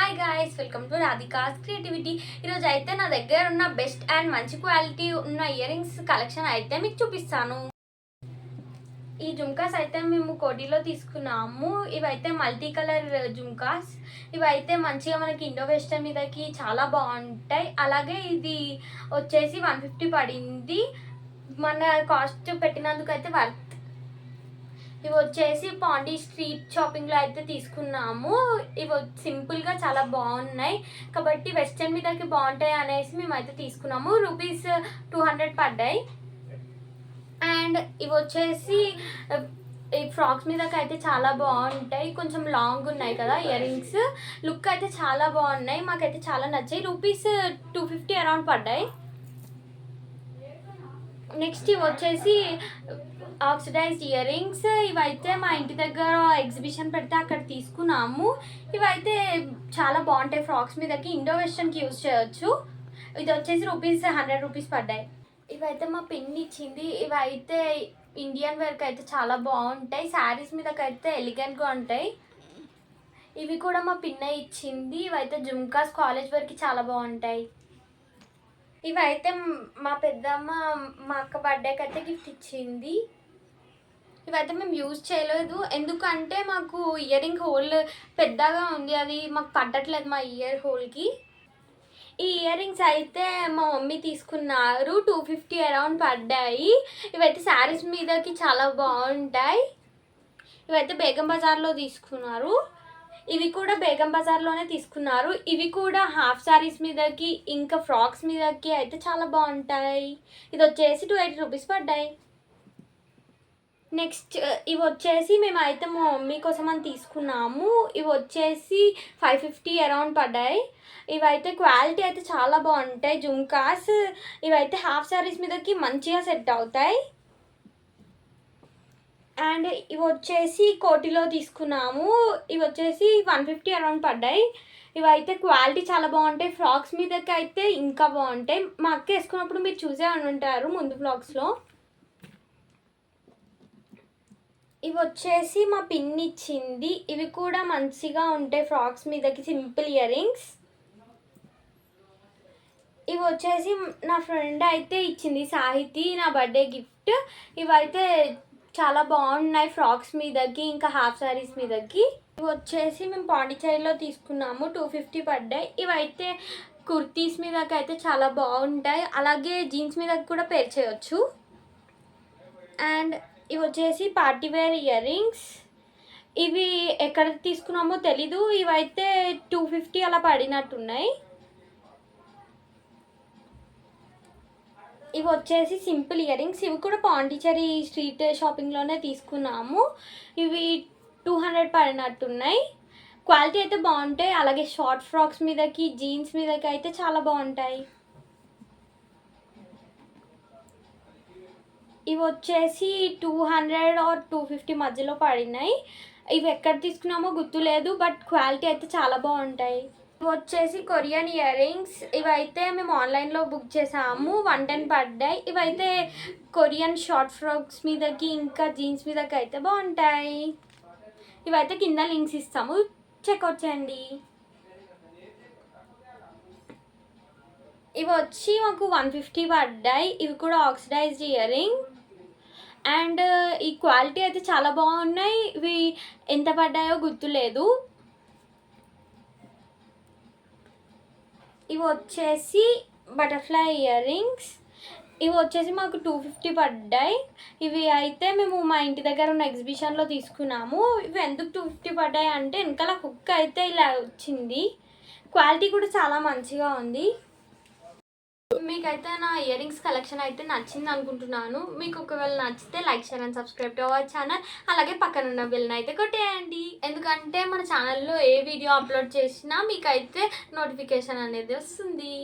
Hi guys, welcome to Radhika's creativity. ఈరోజు అయితే నా దగ్గర ఉన్న బెస్ట్ అండ్ మంచి క్వాలిటీ ఉన్న ఇయర్ రింగ్స్ కలెక్షన్ అయితే మీకు చూపిస్తాను. ఈ జుమ్కాస్ అయితే మేము కోటిలో తీసుకున్నాము. ఇవైతే మల్టీ కలర్ జుమ్కాస్. ఇవైతే మంచిగా మనకి ఇండో వెస్టర్న్ మీదకి చాలా బాగుంటాయి. అలాగే ఇది వచ్చేసి 150 పడింది. మన కాస్ట్ పెట్టినందుకు అయితే వర్త్. ఇవి వచ్చేసి పాండీ స్ట్రీట్ షాపింగ్లో అయితే తీసుకున్నాము. ఇవి సింపుల్గా చాలా బాగున్నాయి కాబట్టి వెస్టర్న్ మీదకి బాగుంటాయి అనేసి మేమైతే తీసుకున్నాము. రూపీస్ 200 పడ్డాయి. అండ్ ఇవి వచ్చేసి ఈ ఫ్రాక్స్ మీదకి అయితే చాలా బాగుంటాయి. కొంచెం లాంగ్ ఉన్నాయి కదా ఇయర్ రింగ్స్, లుక్ అయితే చాలా బాగున్నాయి. మాకైతే చాలా నచ్చాయి. రూపీస్ 250 అరౌండ్ పడ్డాయి. నెక్స్ట్ ఇవి వచ్చేసి ఆక్సిడైజ్డ్ ఇయర్ రింగ్స్. ఇవైతే మా ఇంటి దగ్గర ఎగ్జిబిషన్ పెడితే అక్కడ తీసుకున్నాము. ఇవైతే చాలా బాగుంటాయి. ఫ్రాక్స్ మీదకి ఇండో వెస్టర్న్కి యూజ్ చేయొచ్చు. ఇది వచ్చేసి రూపీస్ 100 రూపీస్ పడ్డాయి. ఇవైతే మా పిన్ని ఇచ్చింది. ఇవైతే ఇండియన్ వేర్కి అయితే చాలా బాగుంటాయి. శారీస్ మీదకైతే ఎలిగెంట్గా ఉంటాయి. ఇవి కూడా మా పిన్న ఇచ్చింది. ఇవైతే జుమ్కాస్ కాలేజ్ వేర్కి చాలా బాగుంటాయి. ఇవైతే మా పెద్దమ్మ మా అక్క బర్త్డేకి అయితే గిఫ్ట్ ఇచ్చింది. ఇవైతే మేము యూజ్ చేయలేదు, ఎందుకంటే మాకు ఇయర్ రింగ్ హోల్ పెద్దగా ఉంది, అది మాకు పట్టట్లేదు మా ఇయర్ హోల్కి. ఈ ఇయర్ రింగ్స్ అయితే మా మమ్మీ తీసుకున్నారు. 250 అరౌండ్ పడ్డాయి. ఇవైతే శారీస్ మీదకి చాలా బాగుంటాయి. ఇవైతే బేగం బజార్లో తీసుకున్నారు. ఇవి కూడా బేగం బజార్లోనే తీసుకున్నారు. ఇవి కూడా హాఫ్ శారీస్ మీదకి ఇంకా ఫ్రాక్స్ మీదకి అయితే చాలా బాగుంటాయి. ఇది వచ్చేసి 280 రూపీస్ పడ్డాయి. నెక్స్ట్ ఇవి వచ్చేసి మేమైతే మా మమ్మీ కోసం అని తీసుకున్నాము. ఇవి వచ్చేసి 550 అరౌండ్ పడ్డాయి. ఇవైతే క్వాలిటీ అయితే చాలా బాగుంటాయి జుమ్కాస్. ఇవైతే హాఫ్ శారీస్ మీదకి మంచిగా సెట్ అవుతాయి. అండ్ ఇవి వచ్చేసి కోటిలో తీసుకున్నాము. ఇవి వచ్చేసి 150 అరౌండ్ పడ్డాయి. ఇవైతే క్వాలిటీ చాలా బాగుంటాయి. ఫ్రాక్స్ మీదకి అయితే ఇంకా బాగుంటాయి. మా అక్క వేసుకున్నప్పుడు మీరు చూసే ఉంటారు ముందు ఫ్లాగ్స్లో. ఇవి వచ్చేసి మా పిన్ని ఇచ్చింది. ఇవి కూడా మంచిగా ఉంటాయి ఫ్రాక్స్ మీదకి, సింపుల్ ఇయర్ రింగ్స్. ఇవి వచ్చేసి నా ఫ్రెండ్ అయితే ఇచ్చింది, సాహితి, నా బర్త్డే గిఫ్ట్. ఇవైతే చాలా బాగున్నాయి ఫ్రాక్స్ మీదకి ఇంకా హాఫ్ శారీస్ మీదకి. ఇవి వచ్చేసి మేము పాండిచేరిలో తీసుకున్నాము. 250 పడ్డాయి. ఇవైతే కుర్తీస్ మీదకి అయితే చాలా బాగుంటాయి. అలాగే జీన్స్ మీదకి కూడా పేర్ చేయొచ్చు. అండ్ ఇవి వచ్చేసి పార్టీవేర్ ఇయర్ రింగ్స్. ఇవి ఎక్కడ తీసుకున్నామో తెలీదు. ఇవైతే 250 అలా పడినట్టున్నాయి. ఇవి వచ్చేసి సింపుల్ ఇయర్ రింగ్స్. ఇవి కూడా పాండిచేరి స్ట్రీట్ షాపింగ్లోనే తీసుకున్నాము. ఇవి 200 పడినట్టున్నాయి. క్వాలిటీ అయితే బాగుంటాయి. అలాగే షార్ట్ ఫ్రాక్స్ మీదకి జీన్స్ మీదకి అయితే చాలా బాగుంటాయి. ఇవి వచ్చేసి 200 ఆర్ 250 మధ్యలో పడినాయి. ఇవి ఎక్కడ తీసుకున్నామో గుర్తులేదు, బట్ క్వాలిటీ అయితే చాలా బాగుంటాయి. ఇవి వచ్చేసి కొరియన్ ఇయర్ రింగ్స్. ఇవైతే మేము ఆన్లైన్లో బుక్ చేసాము. 110 పడ్డాయి. ఇవైతే కొరియన్ షార్ట్ ఫ్రాక్స్ మీదకి ఇంకా జీన్స్ మీదకి అయితే బాగుంటాయి. ఇవైతే కింద లింక్స్ ఇస్తాము, చెక్అవుట్ చేయండి. ఇవి వచ్చి మాకు 150 పడ్డాయి. ఇవి కూడా ఆక్సిడైజ్డ్ ఇయర్ రింగ్. అండ్ ఈ క్వాలిటీ అయితే చాలా బాగున్నాయి. ఇవి ఎంత పడ్డాయో గుర్తులేదు. ఇవి వచ్చేసి బటర్ఫ్లై ఇయర్ రింగ్స్. ఇవి వచ్చేసి మాకు 250 పడ్డాయి. ఇవి అయితే మేము మా ఇంటి దగ్గర ఉన్న ఎగ్జిబిషన్లో తీసుకున్నాము. ఇవి ఎందుకు 250 పడ్డాయి అంటే వెనకాల హుక్ అయితే ఇలా వచ్చింది. క్వాలిటీ కూడా చాలా మంచిగా ఉంది. మీకైతే నా ఇయర్ రింగ్స్ కలెక్షన్ అయితే నచ్చింది అనుకుంటున్నాను. మీకు ఒకవేళ నచ్చితే like, share and subscribe to our channel. అలాగే పక్కన ఉన్న బెల్ని అయితే కొట్టేయండి, ఎందుకంటే మన ఛానల్లో ఏ వీడియో అప్లోడ్ చేసినా మీకైతే నోటిఫికేషన్ అనేది వస్తుంది.